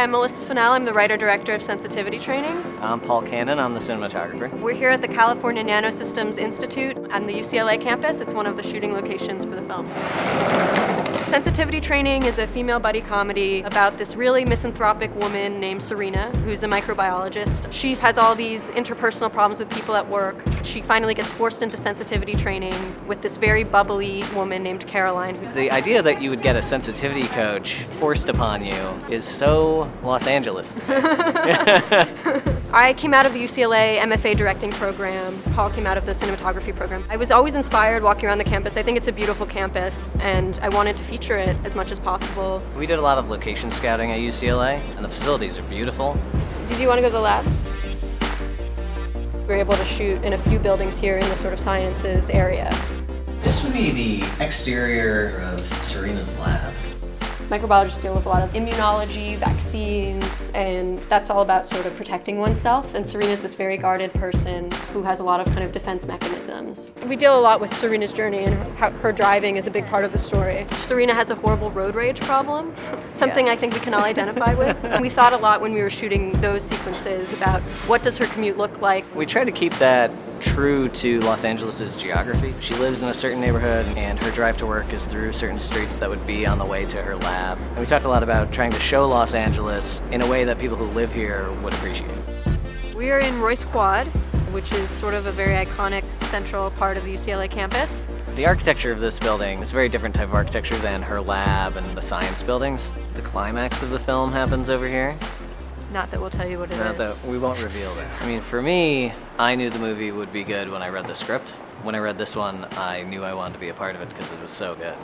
I'm Melissa Finell. I'm the writer-director of sensitivity training. I'm Paul Cannon. I'm the cinematographer. We're here at the California Nanosystems Institute on the UCLA campus. It's one of the shooting locations for the film. Sensitivity Training is a female buddy comedy about this really misanthropic woman named Serena, who's a microbiologist. She has all these interpersonal problems with people at work. She finally gets forced into sensitivity training with this very bubbly woman named Caroline. The idea that you would get a sensitivity coach forced upon you is so Los Angeles to me. I came out of the UCLA MFA directing program. Paul came out of the cinematography program. I was always inspired walking around the campus. I think it's a beautiful campus, and I wanted to feature it as much as possible. We did a lot of location scouting at UCLA, and the facilities are beautiful. Did you want to go to the lab? We were able to shoot in a few buildings here in the sort of sciences area. This would be the exterior of Serena's lab. Microbiologists deal with a lot of immunology, vaccines, and that's all about sort of protecting oneself. And Serena's this very guarded person who has a lot of kind of defense mechanisms. We deal a lot with Serena's journey, and how her driving is a big part of the story. Serena has a horrible road rage problem, something I think we can all identify with. We thought a lot when we were shooting those sequences about what does her commute look like. We tried to keep that true to Los Angeles' geography. She lives in a certain neighborhood, and her drive to work is through certain streets that would be on the way to her lab. And we talked a lot about trying to show Los Angeles in a way that people who live here would appreciate. We are in Royce Quad, which is sort of a very iconic central part of the UCLA campus. The architecture of this building is a very different type of architecture than her lab and the science buildings. The climax of the film happens over here. Not that we'll tell you what it is. Not that we won't reveal that. I mean, for me, I knew the movie would be good when I read the script. When I read this one, I knew I wanted to be a part of it because it was so good.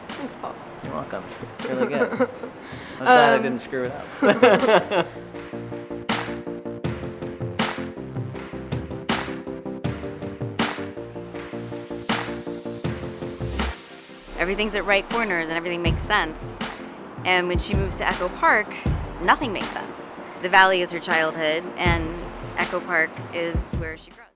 Thanks, Paul. You're welcome. It's really good. I'm glad I didn't screw it up. Everything's at right corners and everything makes sense. And when she moves to Echo Park, nothing makes sense. The valley is her childhood, and Echo Park is where she grows.